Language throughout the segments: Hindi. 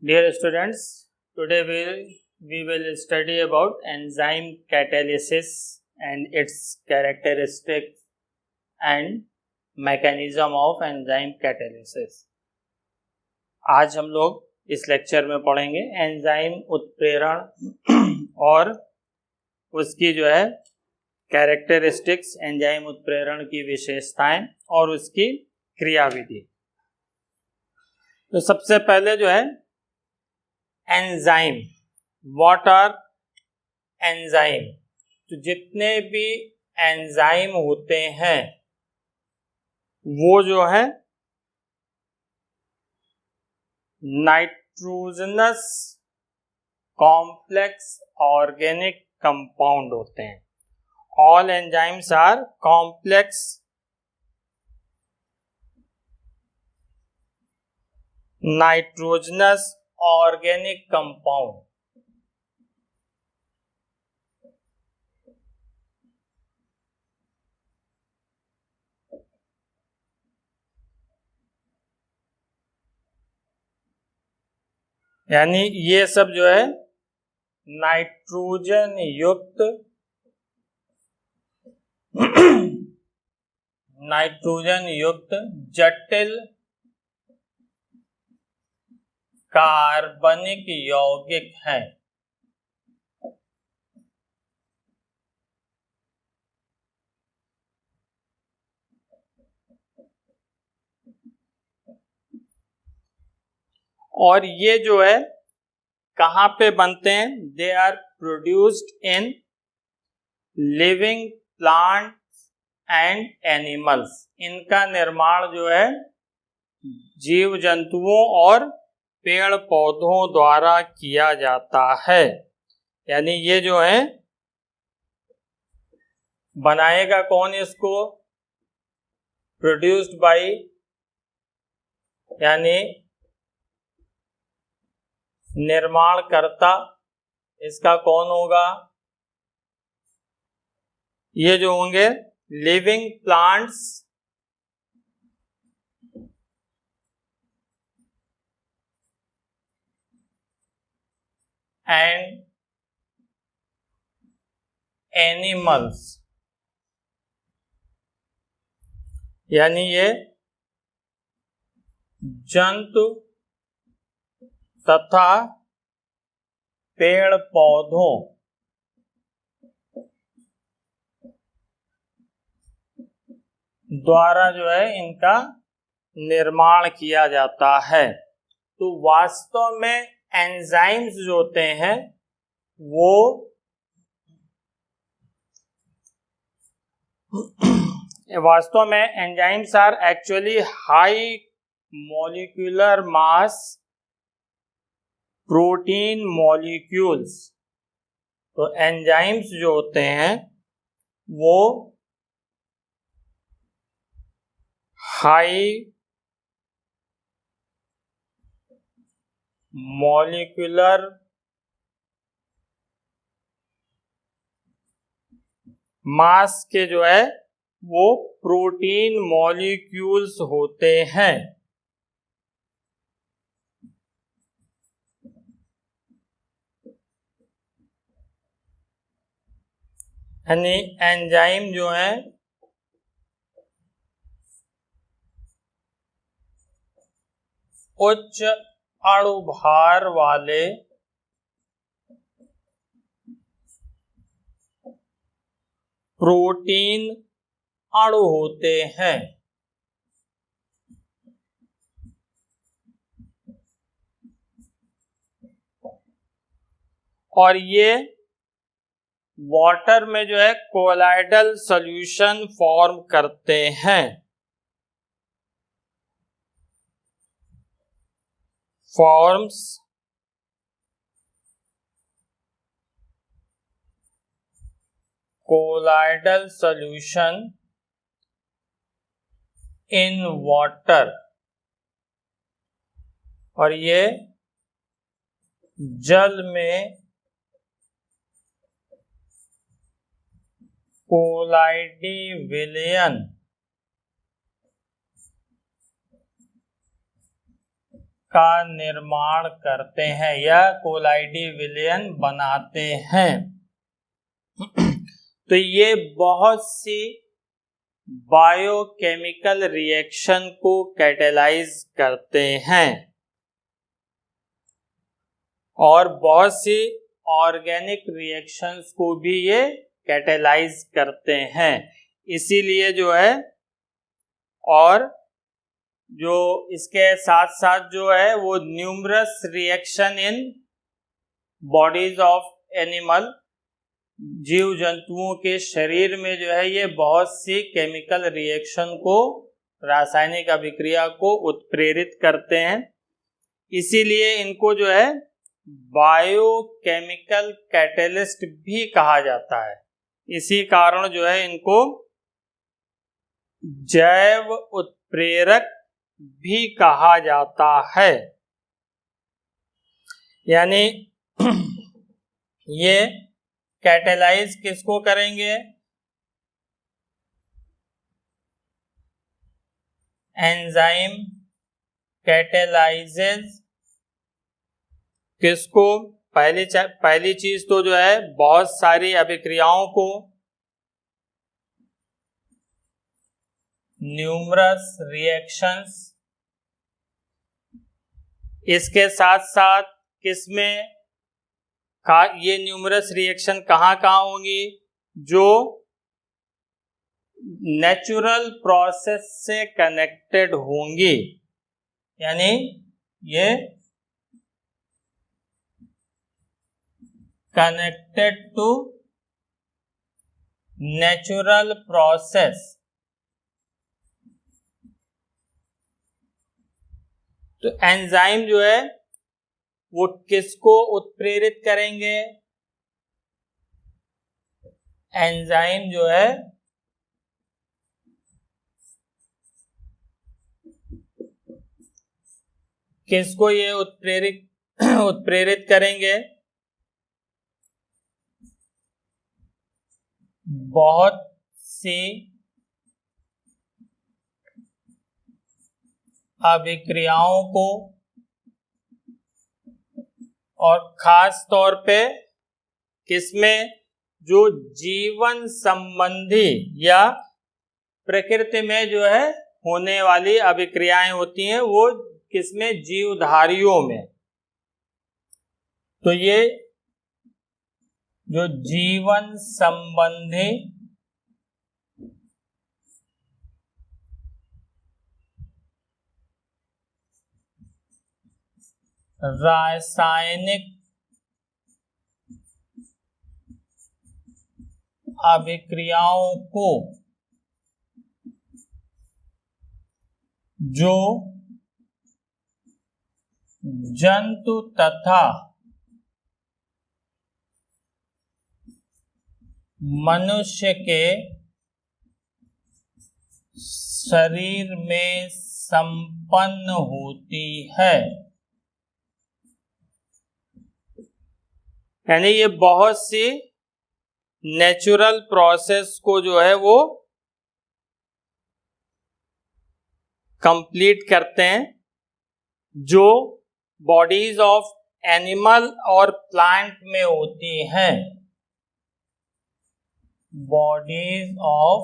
Dear students, today we will study about enzyme catalysis and its characteristics and mechanism of enzyme catalysis. आज हम लोग इस लेक्चर में पढ़ेंगे एंजाइम उत्प्रेरण और उसकी कैरेक्टरिस्टिक्स, एंजाइम उत्प्रेरण की विशेषताएं और उसकी क्रियाविधि। तो सबसे पहले एंजाइम, व्हाट आर एंजाइम। तो जितने भी एंजाइम होते हैं वो नाइट्रोजनस कॉम्प्लेक्स ऑर्गेनिक कंपाउंड होते हैं। All enzymes are complex nitrogenous organic compound. यानी ये सब नाइट्रोजन युक्त जटिल कार्बनिक यौगिक हैं। और ये कहाँ पे बनते हैं? They are produced in living plants and animals. इनका निर्माण जीव जंतुओं और पेड़ पौधों द्वारा किया जाता है। यानी ये बनाएगा कौन इसको? प्रोड्यूस्ड बाय, यानी निर्माणकर्ता इसका कौन होगा? ये होंगे लिविंग प्लांट्स एंड एनिमल्स। यानी ये जंतु तथा पेड़ पौधों द्वारा इनका निर्माण किया जाता है। तो वास्तव में एंजाइम्स जो होते हैं वो वास्तव में enzymes are actually high molecular mass protein molecules. तो एंजाइम्स जो होते हैं वो हाई मॉलिक्यूलर मास के वो प्रोटीन मॉलिक्यूल्स होते हैं। यानी एंजाइम उच्च अणुभार वाले प्रोटीन अणु होते हैं। और ये वाटर में कोलाइडल सॉल्यूशन फॉर्म करते हैं। Forms colloidal solution in water। और ये जल में कोलाइडी विलयन का निर्माण करते हैं या कोलाइडी विलयन बनाते हैं। तो ये बहुत सी बायोकेमिकल रिएक्शन को कैटेलाइज करते हैं और बहुत सी ऑर्गेनिक रिएक्शंस को भी ये कैटेलाइज करते हैं। इसीलिए जो है, और जो इसके साथ साथ जो है वो numerous reaction in bodies of animal, जीव जंतुओं के शरीर में जो है ये बहुत सी केमिकल रिएक्शन को, रासायनिक अभिक्रिया को उत्प्रेरित करते हैं। इसीलिए इनको जो है बायोकेमिकल कैटलिस्ट भी कहा जाता है। इसी कारण जो है इनको जैव उत्प्रेरक भी कहा जाता है। यानी ये कैटेलाइज किसको करेंगे? एंजाइम कैटेलाइजेज किसको? पहली चीज तो जो है बहुत सारी अभिक्रियाओं को, न्यूमरस रिएक्शंस, इसके साथ साथ किसमें ये न्यूमरस रिएक्शन कहाँ होंगी? जो नेचुरल प्रोसेस से कनेक्टेड होंगी। यानी ये कनेक्टेड टू नेचुरल प्रोसेस। तो एंजाइम जो है वो किसको उत्प्रेरित करेंगे? एंजाइम जो है किसको ये उत्प्रेरित करेंगे? बहुत सी अभिक्रियाओं को, और खास तौर पे किसमें? जो जीवन संबंधी या प्रकृति में जो है होने वाली अभिक्रियाएं होती हैं, वो किसमें? जीवधारियों में। तो ये जो जीवन संबंधी रासायनिक अभिक्रियाओं को जो जंतु तथा मनुष्य के शरीर में संपन्न होती है। यानी ये बहुत सी नेचुरल प्रोसेस को जो है वो कंप्लीट करते हैं, जो बॉडीज ऑफ एनिमल और प्लांट में होती हैं। Bodies of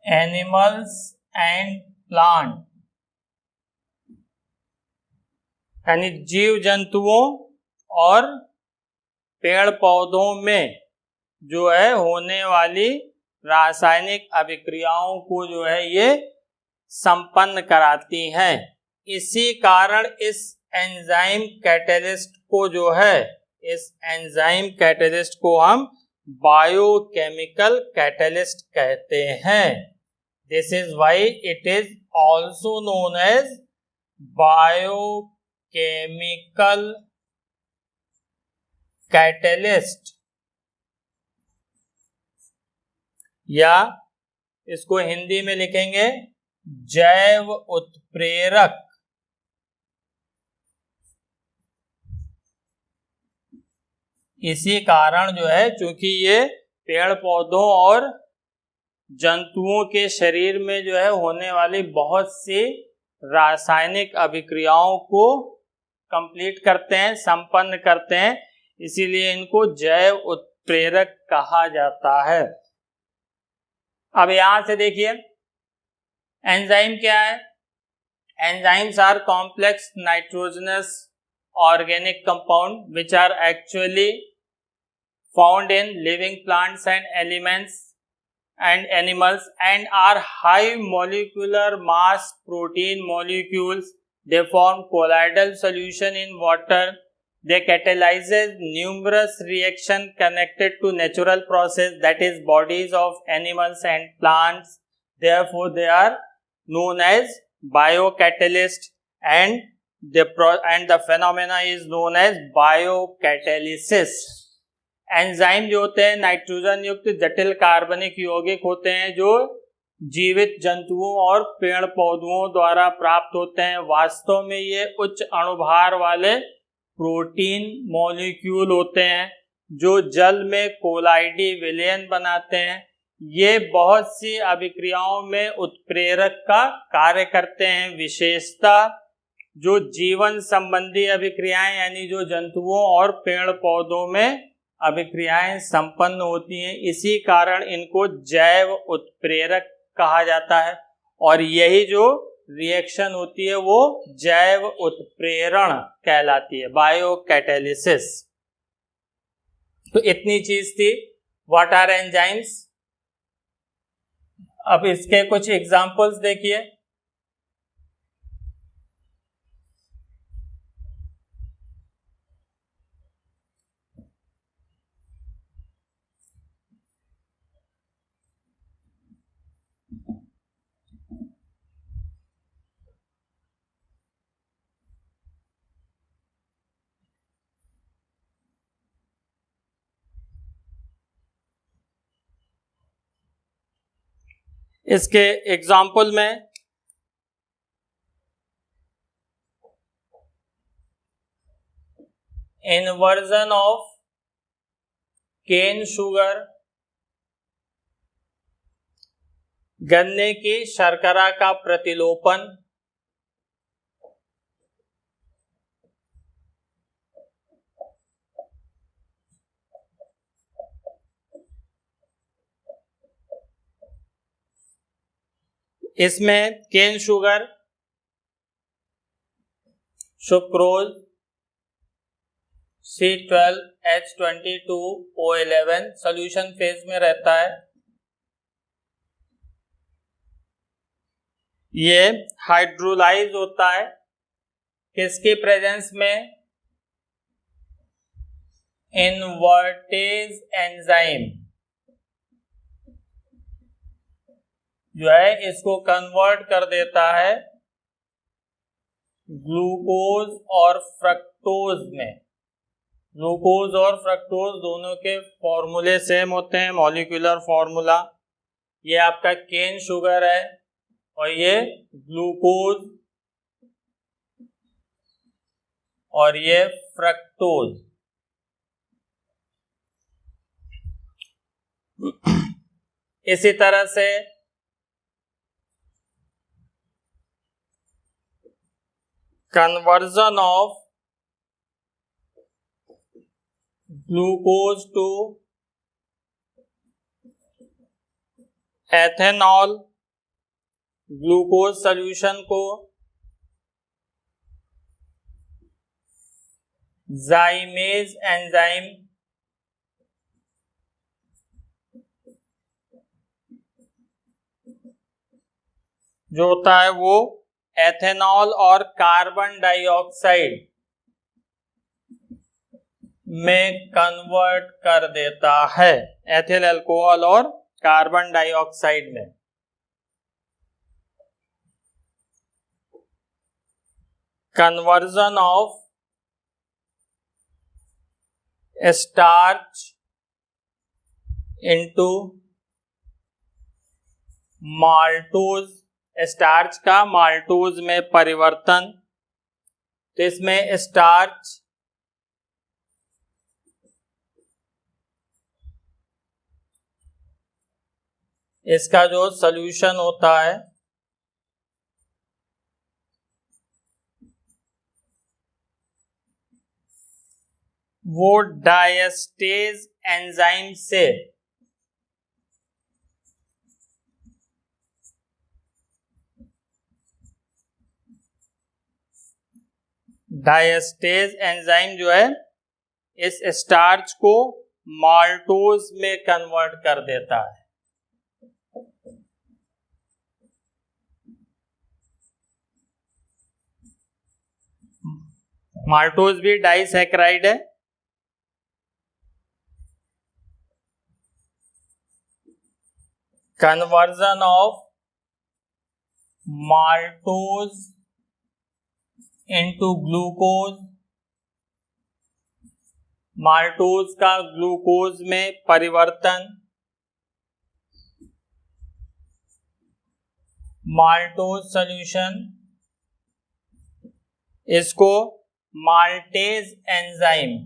animals and plant, यानी जीव जंतुओं और पेड़ पौधों में जो है होने वाली रासायनिक अभिक्रियाओं को जो है ये संपन्न कराती हैं। इसी कारण इस एंजाइम कैटलिस्ट को जो है, इस एंजाइम कैटलिस्ट को हम बायोकेमिकल कैटलिस्ट कहते हैं। This is why it is also known as biochemical catalyst, या इसको हिंदी में लिखेंगे जैव उत्प्रेरक। इसी कारण जो है, चूंकि ये पेड़ पौधों और जंतुओं के शरीर में जो है होने वाली बहुत सी रासायनिक अभिक्रियाओं को कंप्लीट करते हैं, संपन्न करते हैं, इसीलिए इनको जैव उत्प्रेरक कहा जाता है। अब यहां से देखिए एंजाइम क्या है। Enzymes are complex nitrogenous organic compound which are actually found in living plants and elements and animals and are high molecular mass protein molecules. They form colloidal solution in water. They catalyzes numerous reaction connected to natural process, that is bodies of animals and plants. Therefore they are known as biocatalyst and the phenomena is known as biocatalysis. Enzyme जो होते हैं नाइट्रोजन युक्त जटिल कार्बनिक यौगिक होते हैं जो जीवित जंतुओं और पेड़ पौधों द्वारा प्राप्त होते हैं। वास्तव में ये उच्च अणुभार वाले प्रोटीन मॉलिक्यूल होते हैं जो जल में कोलाइडी विलयन बनाते हैं। ये बहुत सी अभिक्रियाओं में उत्प्रेरक का कार्य करते हैं। विशेषता जो जीवन संबंधी अभिक्रियाएं यानी जो जंतुओं और पेड़ पौधों में अभिक्रियाएं संपन्न होती हैं, इसी कारण इनको जैव उत्प्रेरक कहा जाता है और यही जो रिएक्शन होती है वो जैव उत्प्रेरण कहलाती है, बायोकैटालिसिस। तो इतनी चीज थी व्हाट आर एंजाइम्स। अब इसके कुछ एग्जांपल्स देखिए। इसके एग्जाम्पल में इन्वर्जन ऑफ केन शुगर, गन्ने की शर्करा का प्रतिलोपन, इसमें cane sugar, sucrose, C12H22O11 solution phase में रहता है। ये हाइड्रोलाइज होता है किसकी प्रेजेंस में? इन्वर्टेज एंजाइम जो है इसको कन्वर्ट कर देता है ग्लूकोज और फ्रक्टोज में। ग्लूकोज और फ्रक्टोज दोनों के फॉर्मूले सेम होते हैं, मॉलिक्यूलर फॉर्मूला। ये आपका केन शुगर है और ये ग्लूकोज और ये फ्रक्टोज। इसी तरह से conversion of glucose to ethanol, glucose solution को जाइमेज एंजाइम जो होता है वो एथेनॉल और कार्बन डाइऑक्साइड में कन्वर्ट कर देता है, एथिल अल्कोहल और कार्बन डाइऑक्साइड में। Conversion of starch into maltose, starch का माल्टोज में परिवर्तन। तो इसमें स्टार्च इसका जो सॉल्यूशन होता है वो डायस्टेज एंजाइम से डायस्टेज एंजाइम जो है इस स्टार्च को माल्टोज में कन्वर्ट कर देता है। माल्टोज भी डाइसैकेराइड है। Conversion of maltose into glucose, maltose का ग्लूकोज में परिवर्तन, माल्टोज सॉल्यूशन, इसको माल्टेज एंजाइम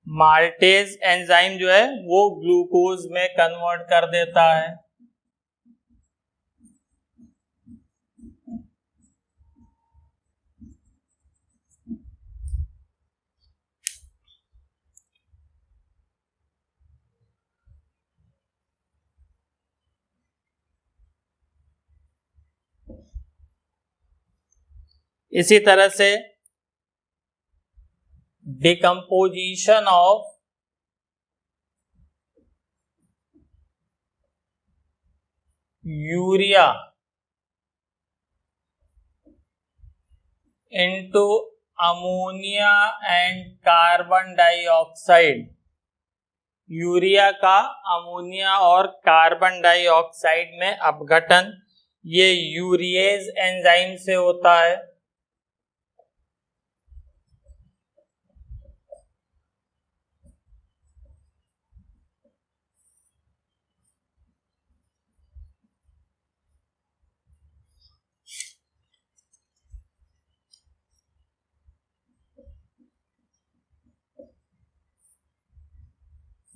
माल्टेज एंजाइम जो है वो ग्लूकोज में कन्वर्ट कर देता है। इसी तरह से decomposition of urea into ammonia and carbon dioxide, urea का अमोनिया और कार्बन डाइऑक्साइड में अपघटन, ये यूरिएज एंजाइम से होता है।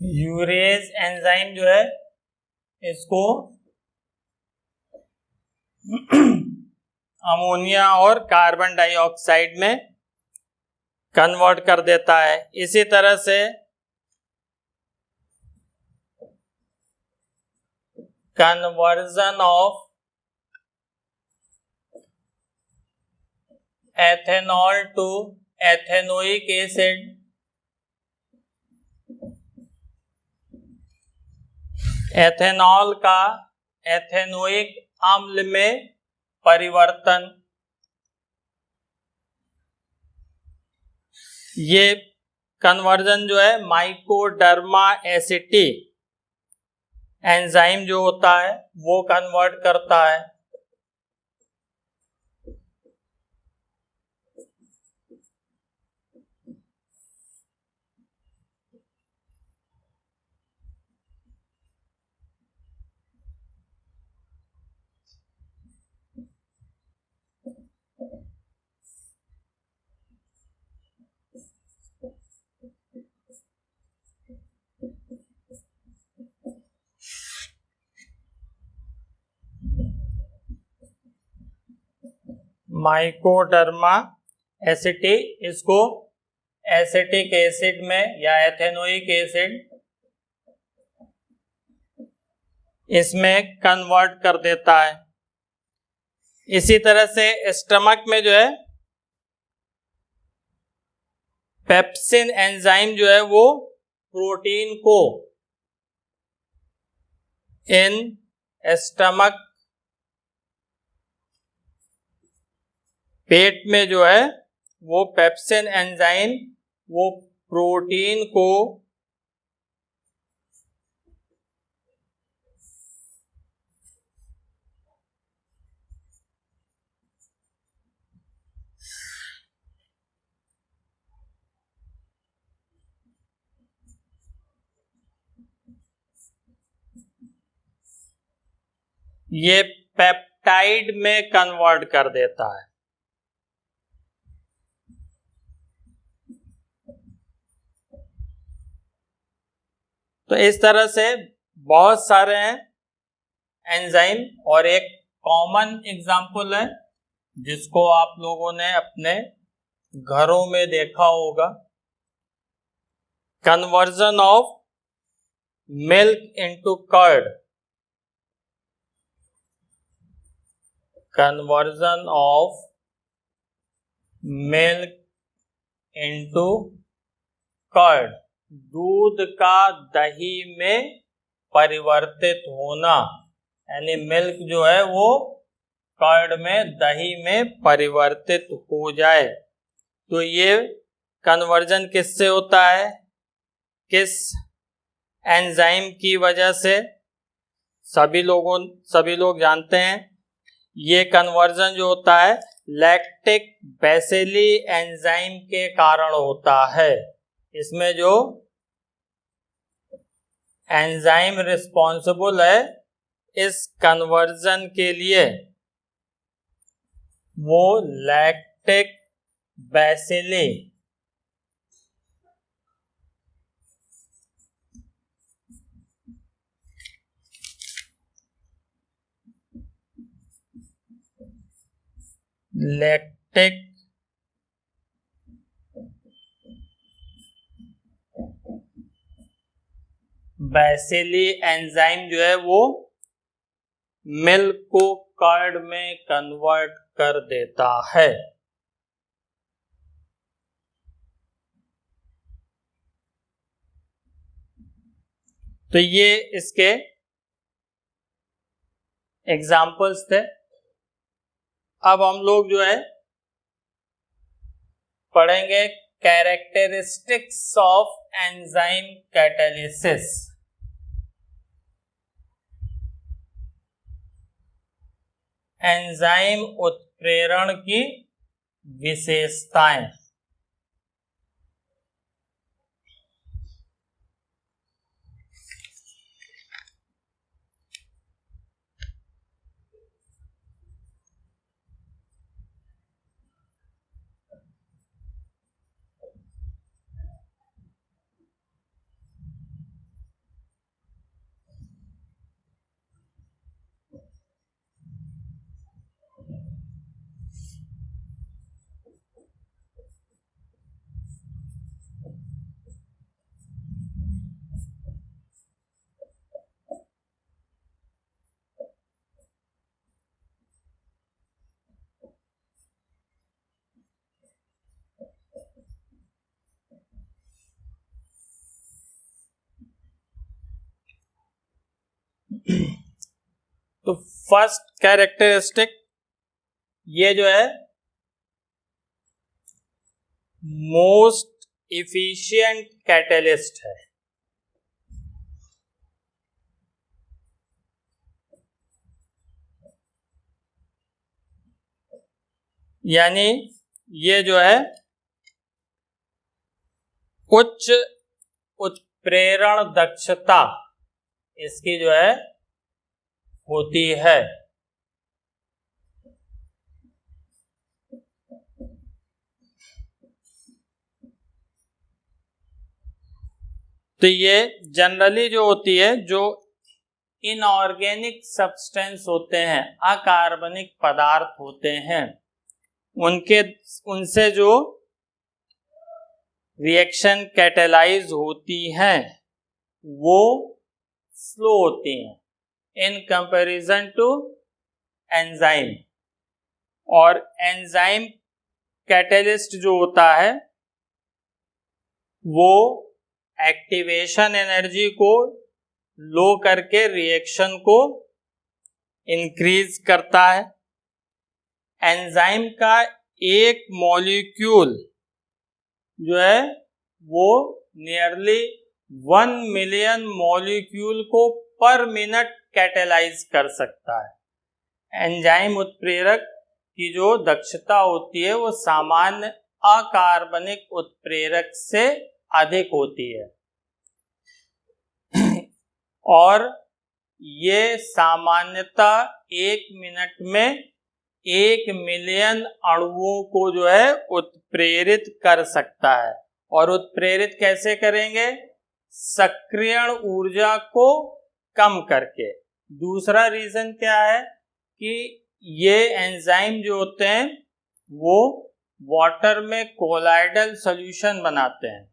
यूरेज एंजाइम जो है इसको अमोनिया और कार्बन डाइऑक्साइड में कन्वर्ट कर देता है। इसी तरह से conversion of ethanol to ethanoic acid, ethanol का एथेनोइक अम्ल में परिवर्तन, ये कन्वर्जन जो है माइकोडर्मा एसिटी एंजाइम जो होता है वो कन्वर्ट करता है। माइकोडर्मा एसिटी, इसको एसिटिक एसिड में या एथेनोइक एसिड इसमें कन्वर्ट कर देता है। इसी तरह से स्टमक में जो है पेप्सिन एंजाइम जो है वो प्रोटीन को इन स्टमक पेट में जो है वो पेप्सिन एंजाइम वो प्रोटीन को ये पेप्टाइड में कन्वर्ट कर देता है। तो इस तरह से बहुत सारे एंजाइम, और एक कॉमन एग्जाम्पल है जिसको आप लोगों ने अपने घरों में देखा होगा, conversion of milk into curd. Conversion of milk into curd, दूध का दही में परिवर्तित होना, यानी मिल्क जो है वो कर्ड में, दही में परिवर्तित हो जाए। तो ये कन्वर्जन किससे होता है, किस एंजाइम की वजह से? सभी लोग जानते हैं ये कन्वर्जन जो होता है लैक्टिक बेसिली एंजाइम के कारण होता है। इसमें जो एंजाइम रिस्पॉन्सिबल है इस कन्वर्जन के लिए वो lactic bacilli lactic bacilli enzyme जो है वो मिल्क को कर्ड में कन्वर्ट कर देता है। तो ये इसके एग्जाम्पल्स थे। अब हम लोग जो है पढ़ेंगे characteristics of enzyme catalysis. Enzyme उत्प्रेरण की विशेषताएं। तो फर्स्ट कैरेक्टरिस्टिक ये जो है मोस्ट इफिशिएंट कैटलिस्ट है। यानी ये जो है उच्च उत्प्रेरण दक्षता इसकी जो है होती है। तो ये जनरली जो होती है, जो इनऑर्गेनिक सब्सटेंस होते हैं, अकार्बनिक पदार्थ होते हैं, उनसे जो रिएक्शन कैटेलाइज होती हैं वो स्लो होती हैं इन कंपैरिजन टू एंजाइम। और एंजाइम कैटेलिस्ट जो होता है वो एक्टिवेशन एनर्जी को लो करके रिएक्शन को इंक्रीज करता है। एंजाइम का एक मॉलिक्यूल जो है वो नियरली 1 मिलियन मॉलिक्यूल को पर मिनट कैटेलाइज कर सकता है। एंजाइम उत्प्रेरक की जो दक्षता होती है वो सामान्य अकार्बनिक उत्प्रेरक से अधिक होती है और ये सामान्यतः 1 मिनट में 1 मिलियन अणुओं को जो है उत्प्रेरित कर सकता है। और उत्प्रेरित कैसे करेंगे? सक्रियण ऊर्जा को कम करके। दूसरा रीजन क्या है कि ये एंजाइम जो होते हैं वो वाटर में कोलाइडल सॉल्यूशन बनाते हैं,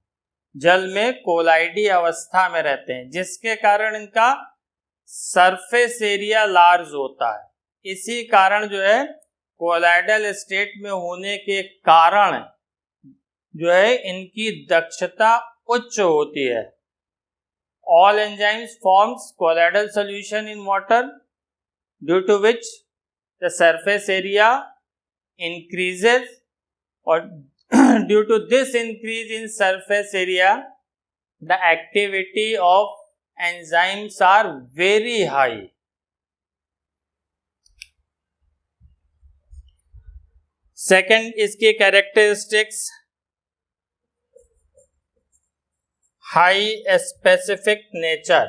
जल में कोलाइडी अवस्था में रहते हैं, जिसके कारण इनका सरफेस एरिया लार्ज होता है। इसी कारण जो है कोलाइडल स्टेट में होने के कारण जो है इनकी दक्षता उच्च होती है। All enzymes forms colloidal solution in water, due to which the surface area increases, or due to this increase in surface area, the activity of enzymes are very high. Second, इसकी characteristics, high specific nature,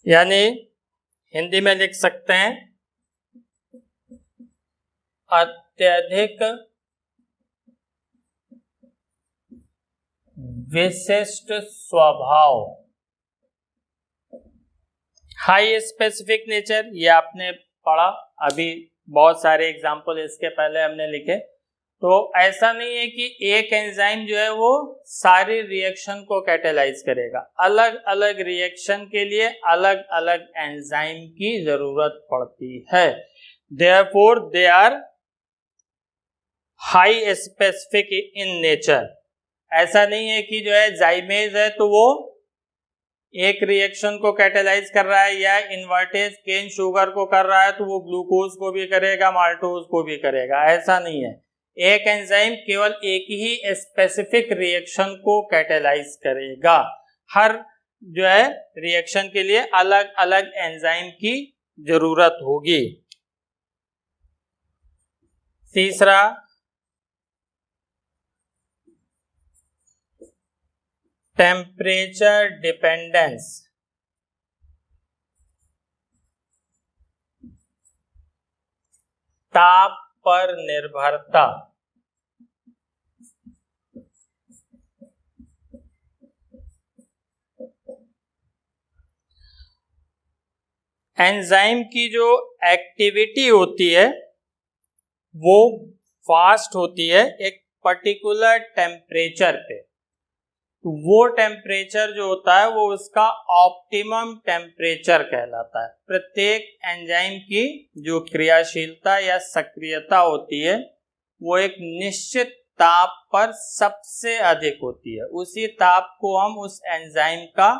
यानी हिंदी में लिख सकते हैं अत्यधिक विशिष्ट स्वभाव। हाई स्पेसिफिक नेचर, ये आपने पढ़ा, अभी बहुत सारे एग्जाम्पल इसके पहले हमने लिखे। तो ऐसा नहीं है कि एक एंजाइम जो है वो सारी रिएक्शन को कैटेलाइज करेगा, अलग अलग रिएक्शन के लिए अलग अलग एंजाइम की जरूरत पड़ती है। Therefore they are high specific in nature. ऐसा नहीं है कि जो है जाइमेज है तो वो एक रिएक्शन को कैटेलाइज कर रहा है, या इन्वर्टेज केन शुगर को कर रहा है तो वो ग्लूकोज को भी करेगा, माल्टोज को भी करेगा। ऐसा नहीं है, एक एंजाइम केवल एक ही स्पेसिफिक रिएक्शन को कैटेलाइज करेगा। हर जो है रिएक्शन के लिए अलग अलग एंजाइम की जरूरत होगी। तीसरा, टेम्परेचर डिपेंडेंस। ताप पर निर्भरता। एंजाइम की जो एक्टिविटी होती है वो फास्ट होती है एक पर्टिकुलर टेम्परेचर पे। तो वो टेम्परेचर जो होता है वो उसका ऑप्टिमम टेम्परेचर कहलाता है। प्रत्येक एंजाइम की जो क्रियाशीलता या सक्रियता होती है वो एक निश्चित ताप पर सबसे अधिक होती है। उसी ताप को हम उस एंजाइम का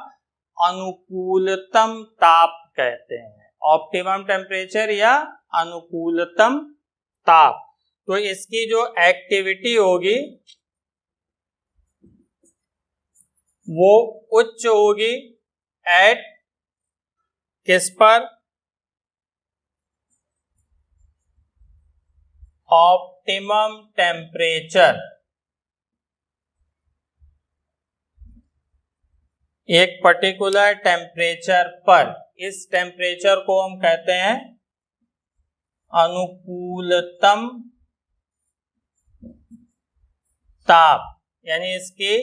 अनुकूलतम ताप कहते हैं, ऑप्टिमम टेम्परेचर या अनुकूलतम ताप। तो इसकी जो एक्टिविटी होगी वो उच्च होगी एट किस पर? Optimum temperature. एक पर्टिकुलर टेम्परेचर पर, इस टेम्परेचर को हम कहते हैं अनुकूलतम ताप, यानी इसकी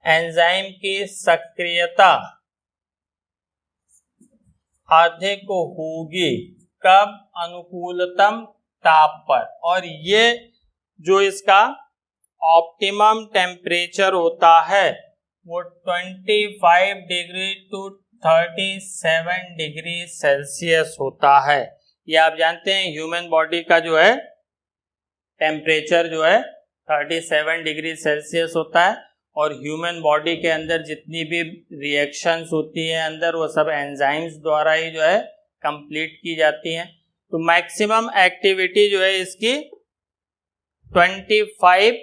एंजाइम की सक्रियता अधिक होगी। कब? अनुकूलतम ताप पर। और ये जो इसका ऑप्टिमम टेम्परेचर होता है वो 25 डिग्री टू 37 डिग्री सेल्सियस होता है। ये आप जानते हैं ह्यूमन बॉडी का जो है टेम्परेचर जो है 37 डिग्री सेल्सियस होता है, और ह्यूमन बॉडी के अंदर जितनी भी रिएक्शंस होती हैं अंदर वो सब एंजाइम्स द्वारा ही जो है कंप्लीट की जाती हैं। तो मैक्सिमम एक्टिविटी जो है इसकी 25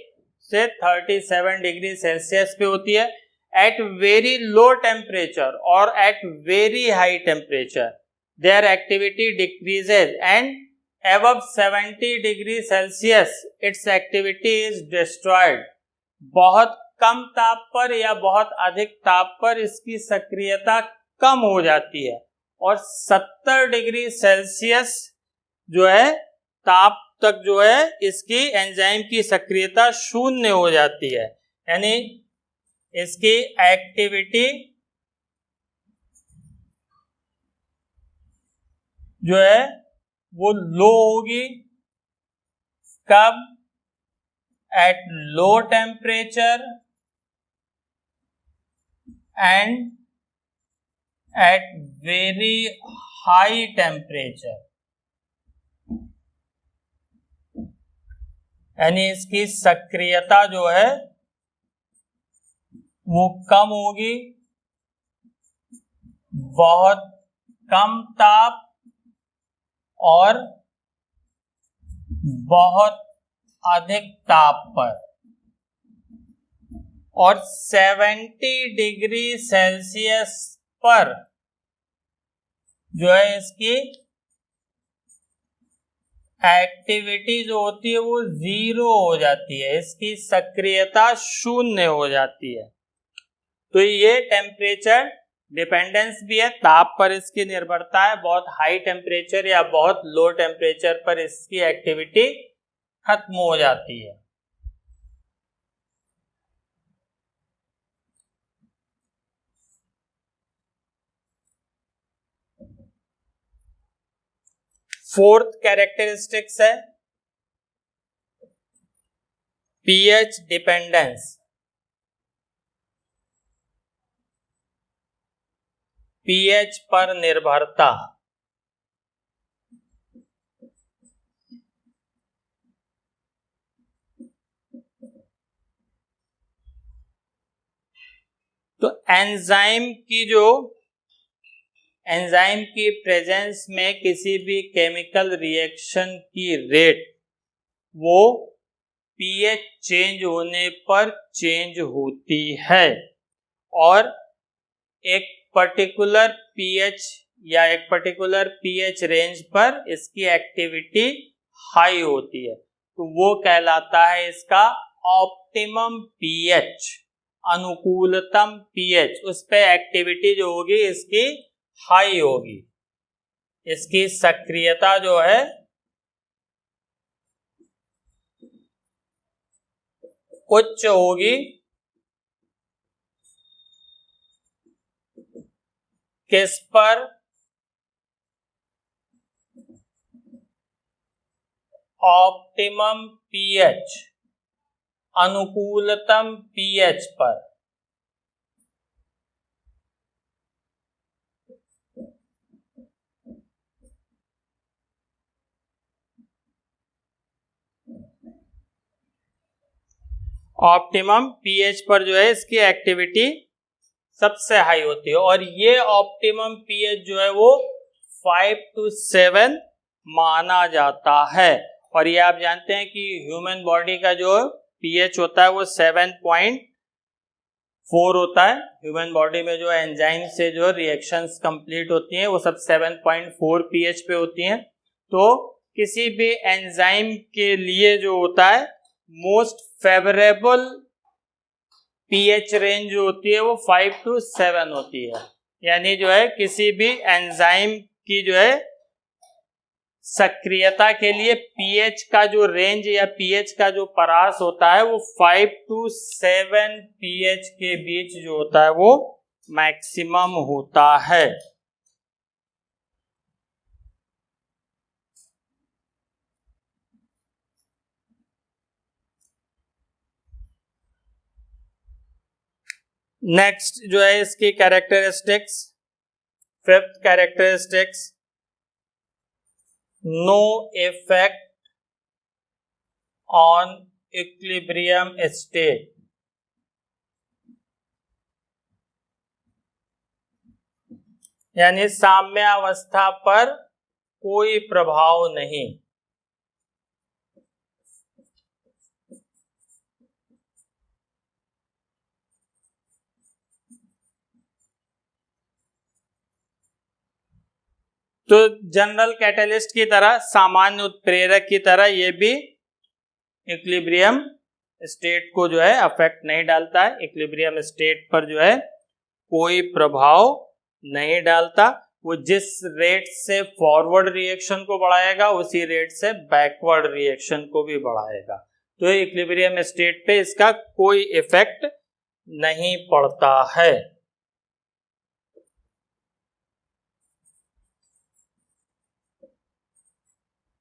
से 37 डिग्री सेल्सियस पे होती है एट वेरी लो टेम्परेचर और at very high temperature their activity decreases and above 70 degree Celsius its activity is destroyed. बहुत कम ताप पर या बहुत अधिक ताप पर इसकी सक्रियता कम हो जाती है, और 70 डिग्री सेल्सियस जो है ताप तक जो है इसकी एंजाइम की सक्रियता शून्य हो जाती है, यानी इसकी एक्टिविटी जो है वो लो होगी। कब? At low temperature and at very high temperature, यानी इसकी सक्रियता जो है वो कम होगी, बहुत कम ताप और बहुत अधिक ताप पर, और 70 डिग्री सेल्सियस पर जो है इसकी एक्टिविटी जो होती है वो 0 हो जाती है, इसकी सक्रियता शून्य हो जाती है। तो ये टेम्परेचर डिपेंडेंस भी है, ताप पर इसकी निर्भरता है। बहुत हाई टेम्परेचर या बहुत लो टेम्परेचर पर इसकी एक्टिविटी खत्म हो जाती है। फोर्थ कैरेक्टरिस्टिक्स है पीएच डिपेंडेंस। पीएच पर निर्भरता। तो एंजाइम की प्रेजेंस में किसी भी केमिकल रिएक्शन की रेट वो पीएच चेंज होने पर चेंज होती है, और एक पर्टिकुलर पीएच या एक पर्टिकुलर पीएच रेंज पर इसकी एक्टिविटी हाई होती है, तो वो कहलाता है इसका ऑप्टिमम पीएच, अनुकूलतम पीएच। उस पे एक्टिविटी जो होगी इसकी हाई होगी, इसकी सक्रियता जो है उच्च होगी। किस पर? ऑप्टिमम पीएच, अनुकूलतम पीएच पर। ऑप्टिमम पीएच पर जो है इसकी एक्टिविटी सबसे हाई होती है, और ये ऑप्टिमम पीएच जो है वो 5 to 7 माना जाता है। और ये आप जानते हैं कि ह्यूमन बॉडी का जो पीएच होता है वो 7.4 होता है। ह्यूमन बॉडी में जो एंजाइम से जो रिएक्शंस कंप्लीट होती हैं वो सब 7.4 पीएच पे होती हैं। तो किसी भी एंजाइम के लिए जो होता है मोस्ट फेवरेबल पीएच रेंज जो होती है वो 5 to 7 होती है, यानी जो है किसी भी एंजाइम की जो है सक्रियता के लिए पीएच का जो रेंज या पीएच का जो परास होता है वो 5 to 7 पीएच के बीच जो होता है वो मैक्सिमम होता है। नेक्स्ट जो है इसकी characteristics, fifth characteristics, no effect on equilibrium state. यानी साम्यावस्था पर कोई प्रभाव नहीं। तो जनरल कैटलिस्ट की तरह, सामान्य उत्प्रेरक की तरह ये भी इक्विलिब्रियम स्टेट को जो है अफेक्ट नहीं डालता है, इक्विलिब्रियम स्टेट पर जो है कोई प्रभाव नहीं डालता। वो जिस रेट से फॉरवर्ड रिएक्शन को बढ़ाएगा उसी रेट से बैकवर्ड रिएक्शन को भी बढ़ाएगा। तो इक्विलिब्रियम स्टेट पे इसका कोई इफेक्ट नहीं पड़ता है।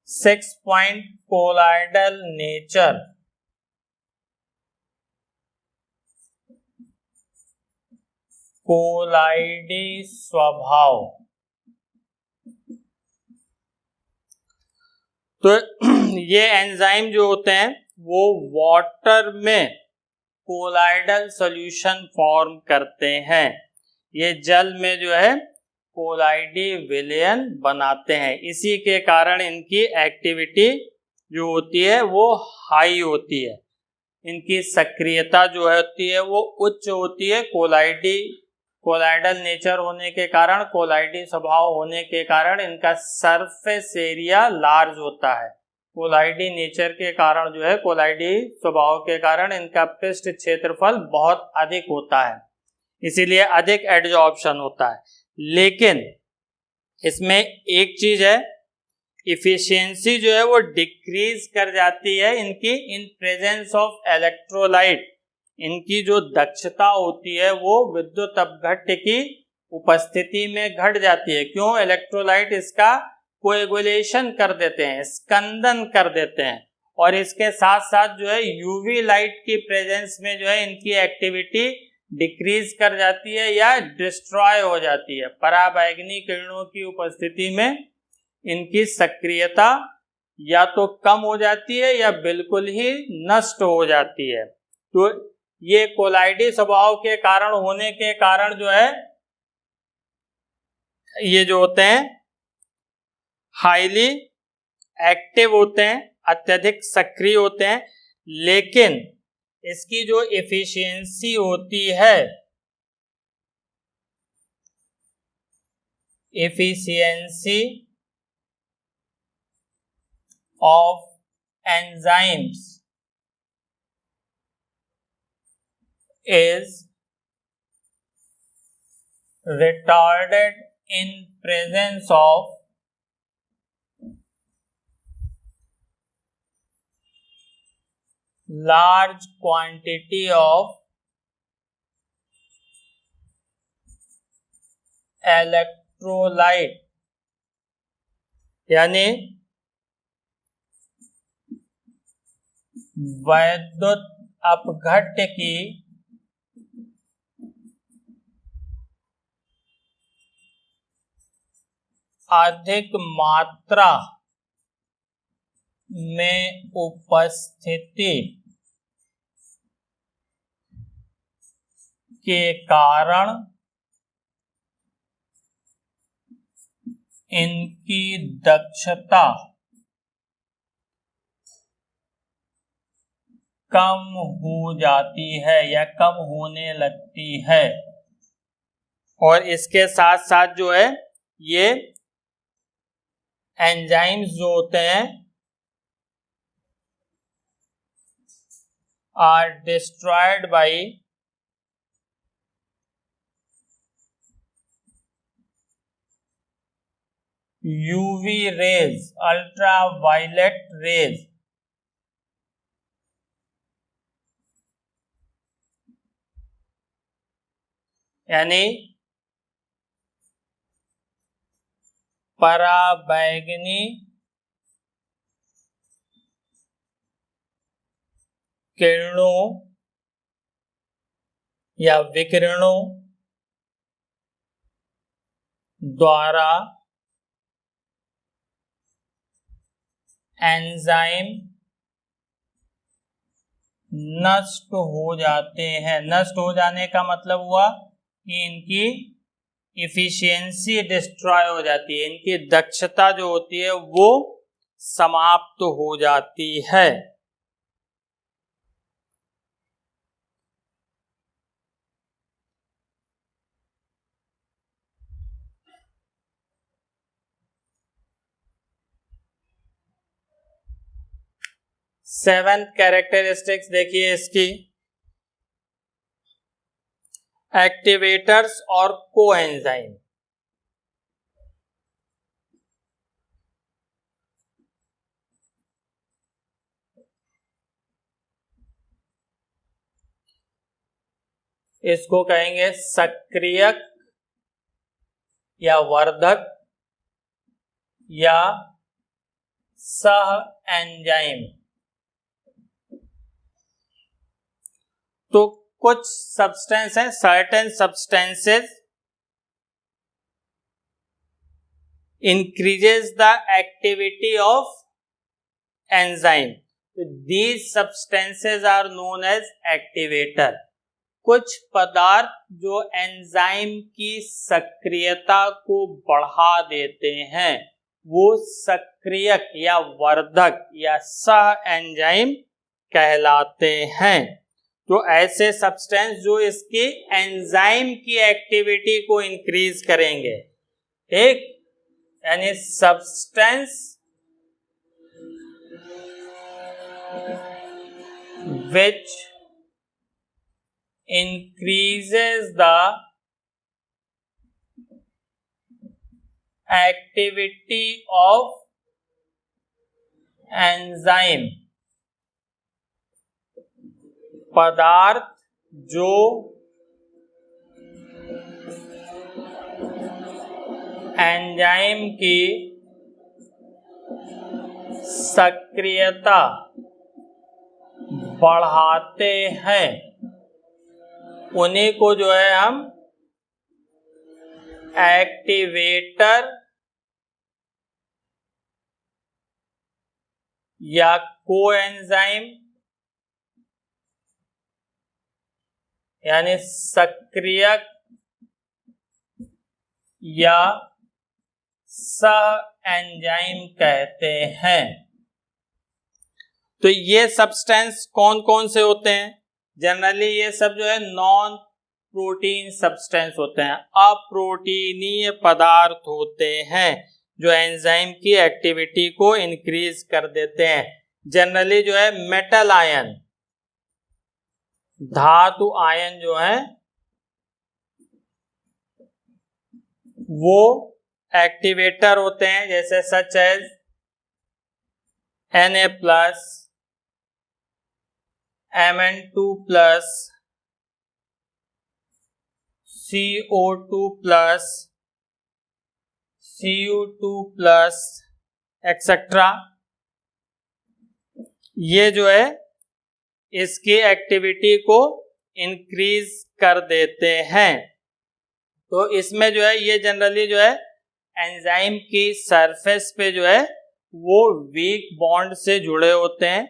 6 पॉइंट कोलाइडल नेचर। कोलाइडी स्वभाव। तो ये एंजाइम जो होते हैं वो वाटर में कोलाइडल सॉल्यूशन फॉर्म करते हैं। ये जल में जो है कोलाइडी विलयन बनाते हैं। इसी के कारण इनकी एक्टिविटी जो होती है वो हाई होती है, इनकी सक्रियता जो होती है वो उच्च होती है। कोलाइडल नेचर होने के कारण, कोलाइडी स्वभाव होने के कारण इनका सरफेस एरिया लार्ज होता है। कोलाइडी नेचर के कारण जो है, कोलाइडी स्वभाव के कारण इनका पृष्ठ क्षेत्रफल बहुत अधिक होता है, इसीलिए अधिक एडजॉर्प्शन होता है। लेकिन इसमें एक चीज है, इफिशियंसी जो है वो डिक्रीज कर जाती है इनकी इन प्रेजेंस ऑफ इलेक्ट्रोलाइट। इनकी जो दक्षता होती है वो विद्युत अपघट्य की उपस्थिति में घट जाती है। क्यों? इलेक्ट्रोलाइट इसका कोएगुलेशन कर देते हैं, स्कंदन कर देते हैं, और इसके साथ साथ जो है यूवी लाइट की प्रेजेंस में जो है इनकी एक्टिविटी डिक्रीज कर जाती है या डिस्ट्रॉय हो जाती है। पराबैंगनी किरणों की उपस्थिति में इनकी सक्रियता या तो कम हो जाती है या बिल्कुल ही नष्ट हो जाती है। तो ये कोलाइडी स्वभाव के कारण होने के कारण जो है ये जो होते हैं हाईली एक्टिव होते हैं, अत्यधिक सक्रिय होते हैं, लेकिन इसकी जो एफिशिएंसी होती है, efficiency of enzymes is retarded in presence of large quantity of electrolyte, यानी विद्युत अपघट्य की अधिक मात्रा में उपस्थिति के कारण इनकी दक्षता कम हो जाती है या कम होने लगती है। और इसके साथ साथ जो है ये एंजाइम्स जो होते हैं are destroyed by UV rays, ultraviolet rays, यानी पराबैंगनी किरणों या विकिरणों द्वारा एंजाइम नष्ट हो जाते हैं। नष्ट हो जाने का मतलब हुआ कि इनकी इफिशियंसी डिस्ट्रॉय हो जाती है, इनकी दक्षता जो होती है वो समाप्त हो जाती है। सेवेंथ कैरेक्टरिस्टिक्स देखिए इसकी, एक्टिवेटर्स और कोएंजाइम। इसको कहेंगे सक्रियक या वर्धक या सह एंजाइम। तो कुछ सब्सटेंस है, certain substances increases the activity of enzyme. So these substances are known as activator. कुछ पदार्थ जो एंजाइम की सक्रियता को बढ़ा देते हैं वो सक्रियक या वर्धक या सह एंजाइम कहलाते हैं। तो ऐसे सब्सटेंस जो इसकी एंजाइम की एक्टिविटी को इंक्रीज करेंगे, ठीक, यानी substance which increases the activity of enzyme, पदार्थ जो एंजाइम की सक्रियता बढ़ाते हैं उन्हीं को जो है हम एक्टिवेटर या कोएंजाइम यानी सक्रियक या सह एंजाइम कहते हैं। तो ये सब्सटेंस कौन कौन से होते हैं? जनरली ये सब जो है नॉन प्रोटीन सब्सटेंस होते हैं, अप्रोटीनीय पदार्थ होते हैं जो एंजाइम की एक्टिविटी को इंक्रीज कर देते हैं। जनरली जो है मेटल आयन, धातु आयन जो है वो एक्टिवेटर होते हैं, जैसे such as Na+, Mn2+, CO2+, Cu2+, etcetera. ये जो है इसकी एक्टिविटी को इंक्रीज कर देते हैं। तो इसमें जो है ये जनरली जो है एंजाइम की सरफेस पे जो है वो वीक बॉन्ड से जुड़े होते हैं।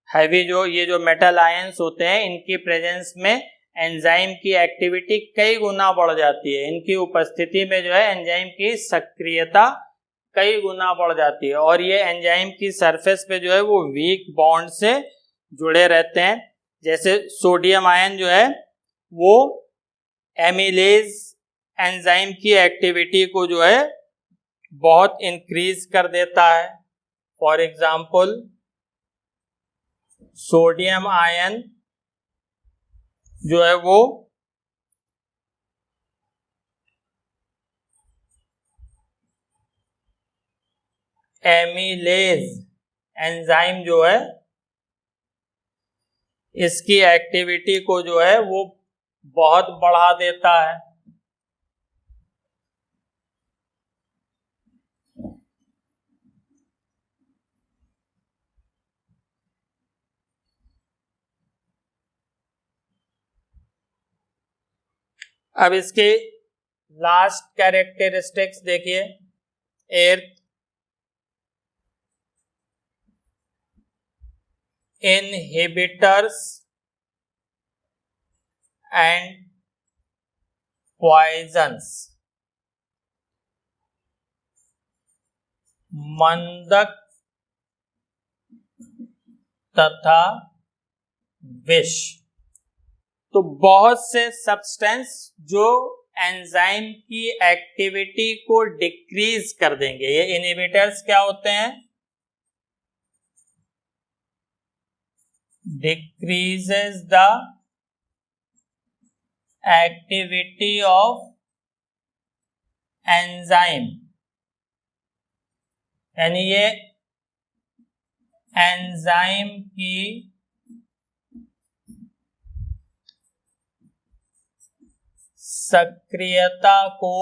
हैवी जो ये जो मेटल आयंस होते हैं इनकी प्रेजेंस में एंजाइम की एक्टिविटी कई गुना बढ़ जाती है। इनकी उपस्थिति में जो है एंजाइम की सक्रियता कई गुना बढ़ जाती है और ये एंजाइम की सरफेस पे जो है वो वीक बॉन्ड से जुड़े रहते हैं। जैसे सोडियम आयन जो है वो एमिलेज एंजाइम की एक्टिविटी को जो है बहुत इंक्रीज कर देता है। फॉर एग्जाम्पल सोडियम आयन जो है वो एमिलेज एंजाइम जो है इसकी एक्टिविटी को जो है वो बहुत बढ़ा देता है। अब इसके लास्ट कैरेक्टरिस्टिक्स देखिए। एर्थ इनहिबिटर्स एंड पॉइजन्स, मंदक तथा विष। तो बहुत से सब्सटेंस जो एंजाइम की एक्टिविटी को डिक्रीज कर देंगे। ये इनहिबिटर्स क्या होते हैं? Decreases the activity of enzyme, यानी ये एंजाइम की सक्रियता को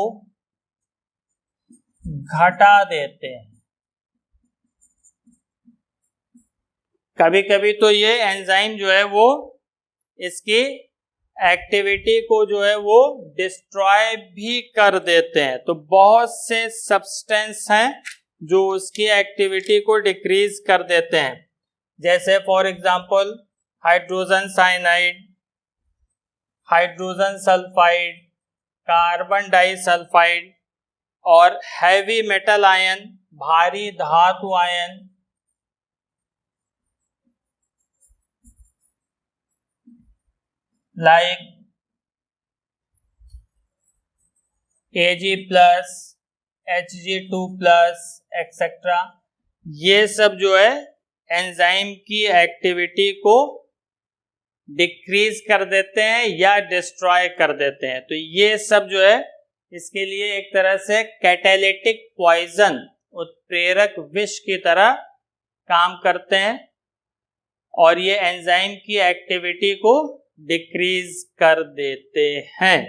घटा देते हैं। कभी कभी तो ये एंजाइम जो है वो इसकी एक्टिविटी को जो है वो डिस्ट्रॉय भी कर देते हैं। तो बहुत से सब्सटेंस हैं जो उसकी एक्टिविटी को डिक्रीज कर देते हैं, जैसे for example hydrogen cyanide, hydrogen sulphide, carbon disulphide और हैवी मेटल आयन, भारी धातु ion, like Ag+, Hg2+, etcetera. ये सब जो है एंजाइम की एक्टिविटी को डिक्रीज कर देते हैं या डिस्ट्रॉय कर देते हैं। तो ये सब जो है इसके लिए एक तरह से कैटालिटिक पॉइजन, उत्प्रेरक विष की तरह काम करते हैं और ये एंजाइम की एक्टिविटी को डिक्रीज कर देते हैं।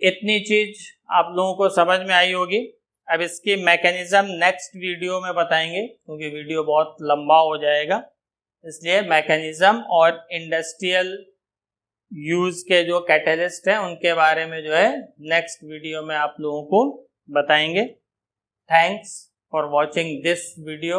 इतनी चीज आप लोगों को समझ में आई होगी। अब इसकी मैकेनिज्म नेक्स्ट वीडियो में बताएंगे, क्योंकि वीडियो बहुत लंबा हो जाएगा, इसलिए मैकेनिज्म और इंडस्ट्रियल यूज के जो कैटलिस्ट हैं उनके बारे में जो है नेक्स्ट वीडियो में आप लोगों को बताएंगे। Thanks for watching this video.